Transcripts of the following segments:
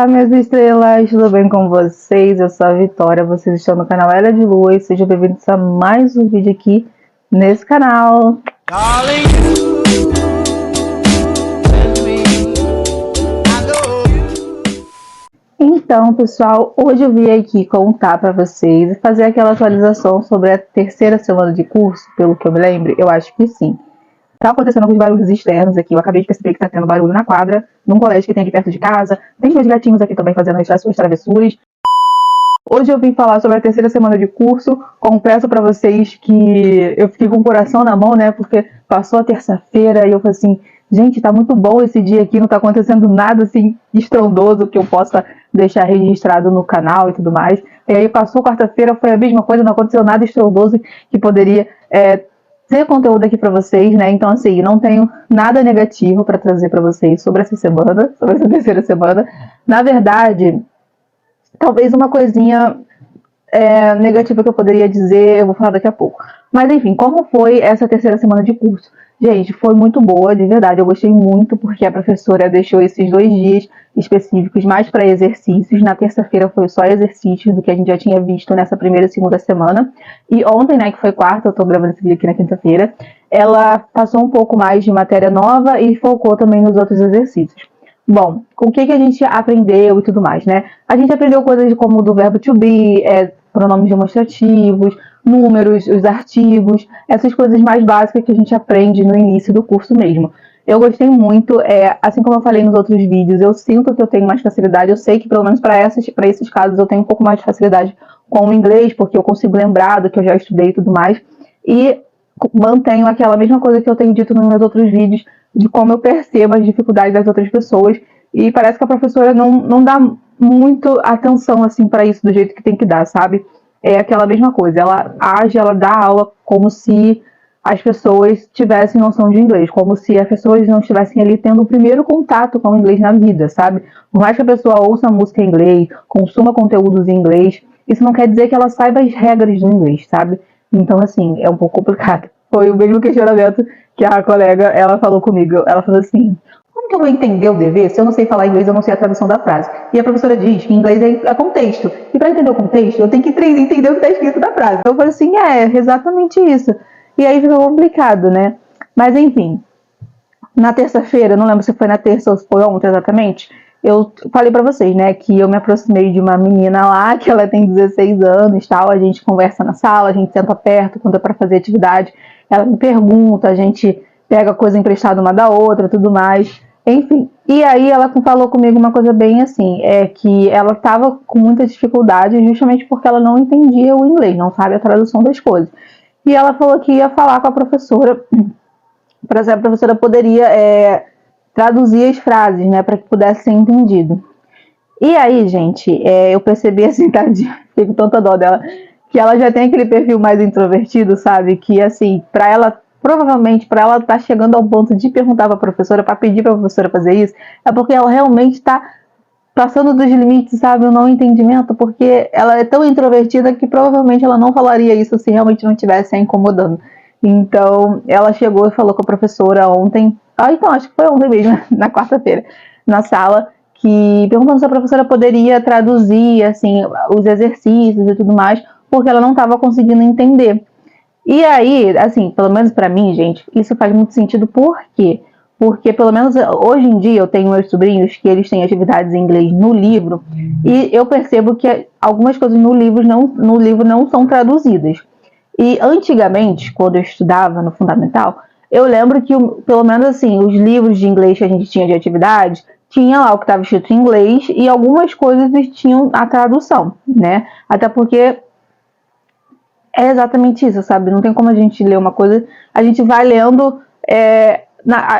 Olá, minhas estrelas, tudo bem com vocês? Eu sou a Vitória, vocês estão no canal Ela de Lua e sejam bem-vindos a mais um vídeo aqui nesse canal. Então, pessoal, hoje eu vim aqui contar para vocês e fazer aquela atualização sobre a terceira semana de curso, pelo que eu me lembro, eu acho que sim. Tá acontecendo alguns barulhos externos aqui. Eu acabei de perceber que tá tendo barulho na quadra, num colégio que tem aqui perto de casa. Tem meus gatinhos aqui também fazendo as suas travessuras. Hoje eu vim falar sobre a terceira semana de curso. Confesso pra vocês que eu fiquei com o coração na mão, né? Porque passou a terça-feira e eu falei assim, gente, tá muito bom esse dia aqui, não tá acontecendo nada assim estrondoso que eu possa deixar registrado no canal e tudo mais. E aí passou quarta-feira, foi a mesma coisa, não aconteceu nada estrondoso que poderia ter conteúdo aqui para vocês, né? Então, assim, não tenho nada negativo para trazer para vocês sobre essa semana, sobre essa terceira semana. Na verdade, talvez uma coisinha negativa que eu poderia dizer, eu vou falar daqui a pouco. Mas, enfim, como foi essa terceira semana de curso? Gente, foi muito boa, de verdade. Eu gostei muito porque a professora deixou esses 2 dias específicos mais para exercícios. Na terça-feira foi só exercícios do que a gente já tinha visto nessa primeira e segunda semana. E ontem, né, que foi quarta, eu tô gravando esse vídeo aqui na quinta-feira, ela passou um pouco mais de matéria nova e focou também nos outros exercícios. Bom, o que a gente aprendeu e tudo mais, né? A gente aprendeu coisas como do verbo to be, pronomes demonstrativos, números, os artigos, essas coisas mais básicas que a gente aprende no início do curso mesmo. Eu gostei muito, assim como eu falei nos outros vídeos, eu sinto que eu tenho mais facilidade, eu sei que pelo menos para esses casos eu tenho um pouco mais de facilidade com o inglês, porque eu consigo lembrar do que eu já estudei e tudo mais, e mantenho aquela mesma coisa que eu tenho dito nos meus outros vídeos, de como eu percebo as dificuldades das outras pessoas, e parece que a professora não dá muito atenção assim para isso do jeito que tem que dar, sabe? É aquela mesma coisa, ela age, ela dá aula como se as pessoas tivessem noção de inglês, como se as pessoas não estivessem ali tendo o primeiro contato com o inglês na vida, sabe? Por mais que a pessoa ouça música em inglês, consuma conteúdos em inglês, isso não quer dizer que ela saiba as regras do inglês, sabe? Então, assim, é um pouco complicado. Foi o mesmo questionamento que a colega, ela falou comigo. Ela falou assim, como que eu vou entender o dever se eu não sei falar inglês, eu não sei a tradução da frase? E a professora diz que inglês é contexto. E para entender o contexto, eu tenho que entender o que está escrito na frase. Então eu falei assim, exatamente isso. E aí ficou complicado, né? Mas enfim, na terça-feira, não lembro se foi na terça ou se foi ontem exatamente, eu falei pra vocês, né, que eu me aproximei de uma menina lá, que ela tem 16 anos, tal, a gente conversa na sala, a gente senta perto quando é pra fazer atividade, ela me pergunta, a gente pega coisa emprestada uma da outra, tudo mais, enfim. E aí ela falou comigo uma coisa bem assim, que ela estava com muita dificuldade justamente porque ela não entendia o inglês, não sabe a tradução das coisas. E ela falou que ia falar com a professora, para a professora poderia traduzir as frases, né, para que pudesse ser entendido. E aí, gente, eu percebi assim, tadinha, fiquei com tanta dó dela, que ela já tem aquele perfil mais introvertido, sabe? Que, assim, para ela, provavelmente, para ela estar chegando ao ponto de perguntar para a professora, para pedir para a professora fazer isso, é porque ela realmente está passando dos limites, sabe? O não entendimento, porque ela é tão introvertida que provavelmente ela não falaria isso se realmente não estivesse a incomodando. Então, ela chegou e falou com a professora ontem, então, acho que foi ontem mesmo, na quarta-feira, na sala, que perguntando se a professora poderia traduzir, assim, os exercícios e tudo mais, porque ela não estava conseguindo entender. E aí, assim, pelo menos para mim, gente, isso faz muito sentido, por quê? Porque, pelo menos hoje em dia, eu tenho meus sobrinhos que eles têm atividades em inglês no livro, e eu percebo que algumas coisas no livro não são traduzidas. E antigamente, quando eu estudava no fundamental, eu lembro que, pelo menos assim, os livros de inglês que a gente tinha de atividade, tinha lá o que estava escrito em inglês e algumas coisas tinham a tradução, né? Até porque é exatamente isso, sabe? Não tem como a gente ler uma coisa, a gente vai lendo,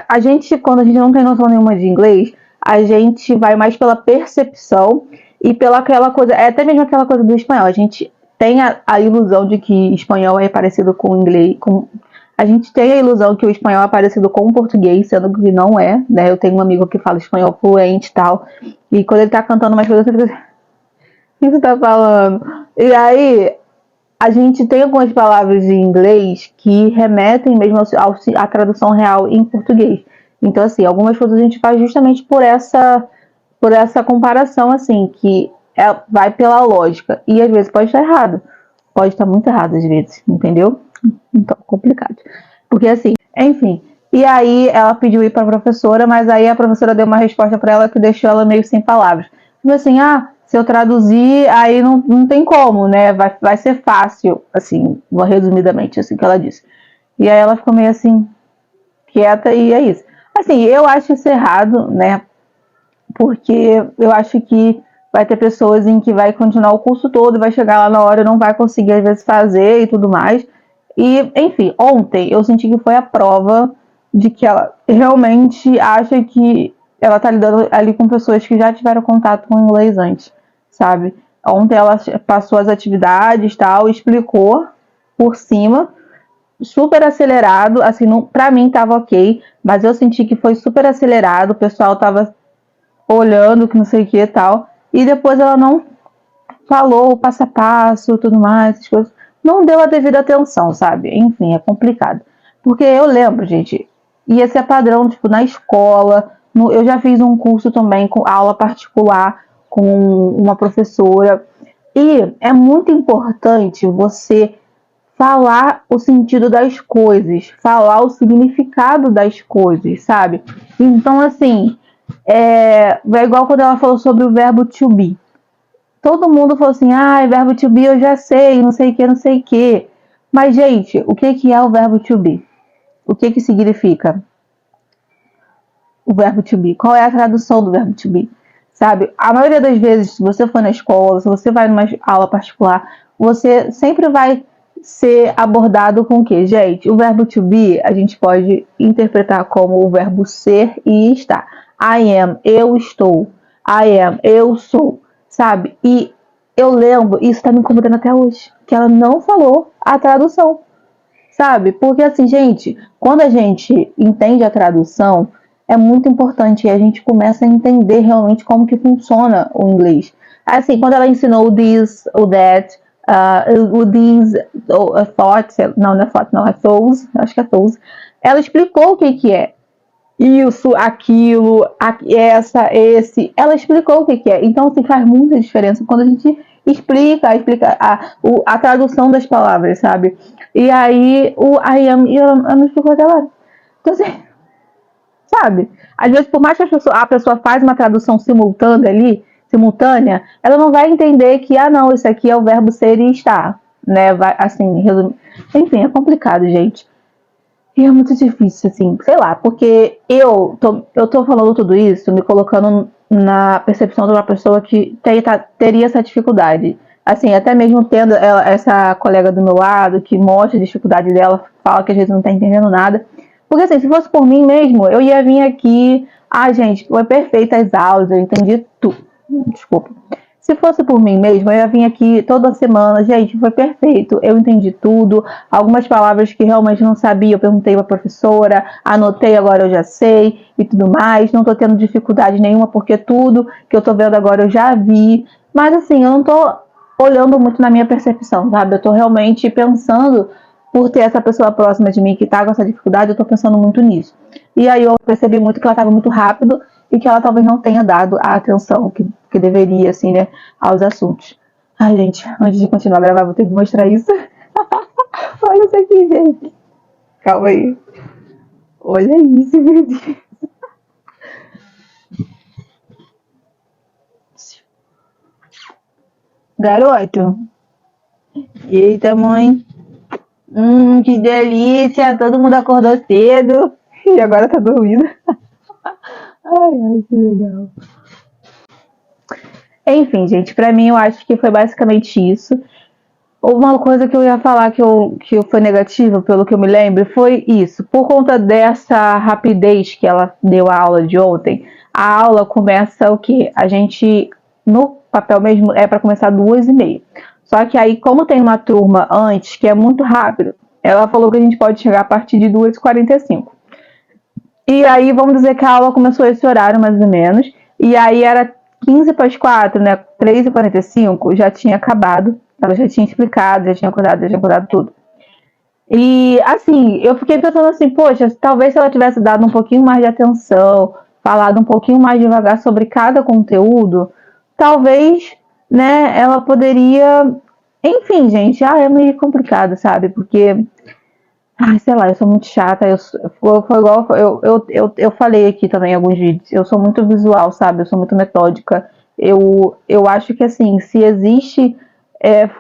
a gente, quando a gente não tem noção nenhuma de inglês, a gente vai mais pela percepção e pela aquela coisa, até mesmo aquela coisa do espanhol, a gente tem a ilusão de que espanhol é parecido com inglês, a gente tem a ilusão que o espanhol é parecido com o português, sendo que não é, né? Eu tenho um amigo que fala espanhol fluente e tal, e quando ele tá cantando umas coisas, você fica assim, o que você tá falando? E aí, a gente tem algumas palavras em inglês que remetem mesmo à tradução real em português. Então, assim, algumas coisas a gente faz justamente por essa por essa comparação, assim, que vai pela lógica. E às vezes pode estar errado. Pode estar muito errado às vezes, entendeu? Então, complicado. Porque assim, enfim. E aí ela pediu ir para a professora, mas aí a professora deu uma resposta para ela que deixou ela meio sem palavras. Tipo assim, se eu traduzir, aí não tem como, né? Vai ser fácil, assim, resumidamente, assim que ela disse. E aí ela ficou meio assim, quieta e é isso. Assim, eu acho isso errado, né? Porque eu acho que vai ter pessoas em que vai continuar o curso todo, vai chegar lá na hora e não vai conseguir às vezes fazer e tudo mais. E, enfim, ontem eu senti que foi a prova de que ela realmente acha que ela tá lidando ali com pessoas que já tiveram contato com o inglês antes, sabe? Ontem ela passou as atividades, tal, explicou por cima, super acelerado, assim, pra mim tava ok, mas eu senti que foi super acelerado, o pessoal tava olhando, que não sei o que e tal. E depois ela não falou o passo a passo, tudo mais, essas coisas. Não deu a devida atenção, sabe? Enfim, é complicado. Porque eu lembro, gente, ia ser padrão, tipo, na escola. Eu já fiz um curso também com aula particular com uma professora. E é muito importante você falar o sentido das coisas, falar o significado das coisas, sabe? Então, assim, é igual quando ela falou sobre o verbo to be. Todo mundo falou assim, verbo to be eu já sei, não sei o que, não sei o que. Mas, gente, o que, que é o verbo to be? O que, que significa o verbo to be? Qual é a tradução do verbo to be? Sabe? A maioria das vezes, se você for na escola, se você vai numa aula particular, você sempre vai ser abordado com o quê? Gente, o verbo to be a gente pode interpretar como o verbo ser e estar. I am, eu estou. I am, eu sou. Sabe? E eu lembro, isso tá me incomodando até hoje, que ela não falou a tradução. Sabe? Porque assim, gente, quando a gente entende a tradução, é muito importante e a gente começa a entender realmente como que funciona o inglês. Assim, quando ela ensinou o this, o that, o these, a thought, não é thought, não, é those, acho que é those, ela explicou o que que é isso, aquilo, essa, esse. Ela explicou o que, que é. Então, assim, faz muita diferença quando a gente explica a tradução das palavras, sabe? E aí, o I am, eu não explicou até agora. Então, assim, sabe? Às vezes, por mais que a pessoa faz uma tradução simultânea, ela não vai entender que, não, isso aqui é o verbo ser e estar, né? Vai, assim, enfim, é complicado, gente. E é muito difícil, assim, sei lá, porque eu tô falando tudo isso, me colocando na percepção de uma pessoa que teria essa dificuldade. Assim, até mesmo tendo essa colega do meu lado, que mostra a dificuldade dela, fala que às vezes não tá entendendo nada. Porque assim, se fosse por mim mesmo, eu ia vir aqui, gente, foi perfeita as aulas, eu entendi tudo. Desculpa. Se fosse por mim mesmo, eu ia vir aqui toda semana, gente, foi perfeito, eu entendi tudo. Algumas palavras que realmente não sabia, eu perguntei para a professora, anotei, agora eu já sei e tudo mais. Não estou tendo dificuldade nenhuma, porque tudo que eu estou vendo agora eu já vi. Mas assim, eu não estou olhando muito na minha percepção, sabe? Eu estou realmente pensando, por ter essa pessoa próxima de mim que está com essa dificuldade, eu estou pensando muito nisso. E aí eu percebi muito que ela estava muito rápido e que ela talvez não tenha dado a atenção que deveria, assim, né, aos assuntos. Ai, gente, antes de continuar a gravar, vou ter que mostrar isso. Olha isso aqui, gente. Calma aí. Olha isso, meu Deus. Garoto. Eita, mãe. Que delícia. Todo mundo acordou cedo. E agora tá dormindo. Ai, que legal. Enfim, gente, pra mim eu acho que foi basicamente isso. Uma coisa que eu ia falar que foi negativa, pelo que eu me lembro, foi isso. Por conta dessa rapidez que ela deu a aula de ontem, a aula começa o quê? A gente, no papel mesmo, é para começar 2h30. Só que aí, como tem uma turma antes, que é muito rápido, ela falou que a gente pode chegar a partir de 2h45. E aí, vamos dizer que a aula começou esse horário, mais ou menos. E aí era 15 para as 4, né? 3h45 já tinha acabado. Ela já tinha explicado, já tinha acordado tudo. E assim, eu fiquei pensando assim, poxa, talvez se ela tivesse dado um pouquinho mais de atenção, falado um pouquinho mais devagar sobre cada conteúdo, talvez, né, ela poderia. Enfim, gente, é meio complicado, sabe? Porque, sei lá, eu sou muito chata. Foi igual eu falei aqui também em alguns vídeos. Eu sou muito visual, sabe? Eu sou muito metódica. Eu acho que, assim, se existe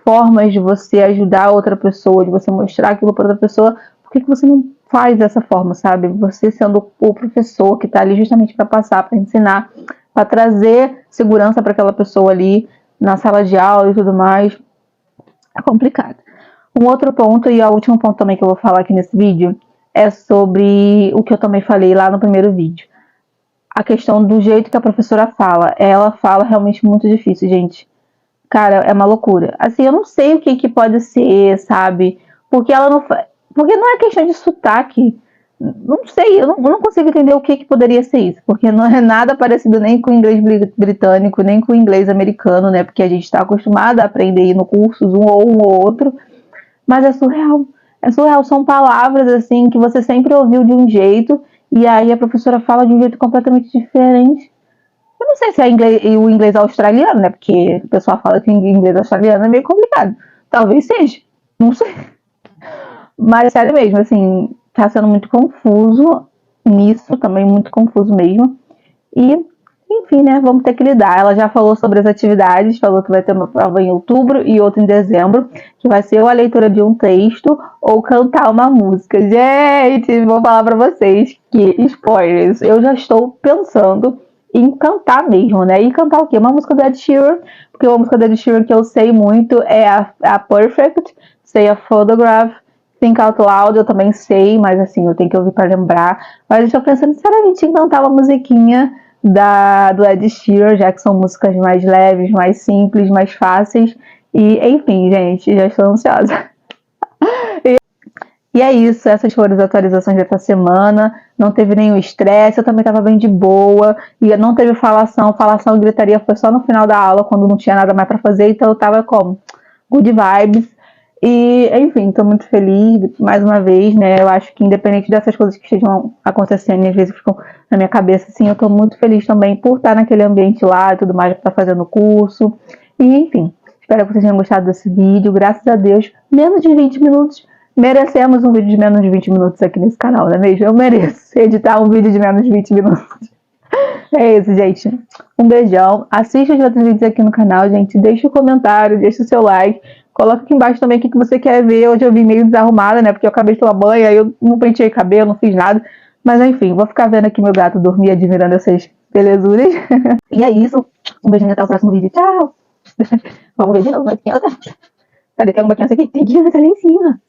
formas de você ajudar outra pessoa, de você mostrar aquilo para outra pessoa, por que você não faz dessa forma, sabe? Você sendo o professor que está ali justamente para passar, para ensinar, para trazer segurança para aquela pessoa ali na sala de aula e tudo mais, é complicado. Um outro ponto, e o último ponto também que eu vou falar aqui nesse vídeo, é sobre o que eu também falei lá no primeiro vídeo. A questão do jeito que a professora fala. Ela fala realmente muito difícil, gente. Cara, é uma loucura. Assim, eu não sei o que pode ser, sabe? Porque ela não. Porque não é questão de sotaque. Não sei, eu não consigo entender o que poderia ser isso. Porque não é nada parecido nem com o inglês britânico, nem com o inglês americano, né? Porque a gente está acostumado a aprender no cursos um ou outro. Mas é surreal. É surreal. São palavras, assim, que você sempre ouviu de um jeito. E aí a professora fala de um jeito completamente diferente. Eu não sei se é o inglês australiano, né? Porque o pessoal fala que o inglês australiano é meio complicado. Talvez seja. Não sei. Mas sério mesmo, assim, tá sendo muito confuso nisso, também muito confuso mesmo. E, enfim, né? Vamos ter que lidar. Ela já falou sobre as atividades, falou que vai ter uma prova em outubro e outra em dezembro, que vai ser ou a leitura de um texto ou cantar uma música. Gente, vou falar pra vocês que, spoilers, eu já estou pensando em cantar mesmo, né? E cantar o quê? Uma música do Ed Sheeran, porque uma música do Ed Sheeran que eu sei muito é a Perfect, sei a Photograph, Think Out Loud eu também sei, mas assim, eu tenho que ouvir para lembrar. Mas eu estou pensando, sinceramente, em cantar uma musiquinha do Ed Sheeran, já que são músicas mais leves, mais simples, mais fáceis. E, enfim, gente, já estou ansiosa. E é isso, essas foram as atualizações dessa semana. Não teve nenhum estresse, eu também estava bem de boa. E não teve falação e gritaria foi só no final da aula, quando não tinha nada mais para fazer. Então eu estava como? Good vibes. E, enfim, estou muito feliz, mais uma vez, né? Eu acho que independente dessas coisas que estejam acontecendo e às vezes ficam na minha cabeça, assim, eu estou muito feliz também por estar naquele ambiente lá e tudo mais, para estar fazendo o curso. E, enfim, espero que vocês tenham gostado desse vídeo. Graças a Deus, menos de 20 minutos. Merecemos um vídeo de menos de 20 minutos aqui nesse canal, não é mesmo? Eu mereço editar um vídeo de menos de 20 minutos. É isso, gente. Um beijão. Assista os outros vídeos aqui no canal, gente. Deixa o comentário, deixa o seu like. Coloca aqui embaixo também o que você quer ver. Hoje eu vim meio desarrumada, né? Porque eu acabei de tomar banho, aí eu não pentei cabelo, não fiz nada. Mas enfim, vou ficar vendo aqui meu gato dormir, admirando essas belezuras. E é isso. Um beijinho até o próximo vídeo. Tchau! Vamos ver de novo. Cadê? Tem uma criança aqui? Tem criança ali em cima.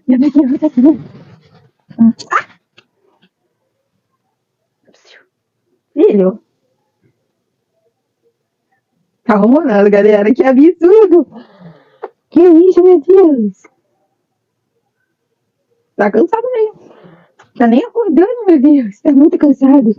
E a minha criança aqui. Filho. Tá rolando, galera. Que absurdo! Que isso, meu Deus? Tá cansado mesmo. Tá nem acordando, meu Deus. Tá muito cansado.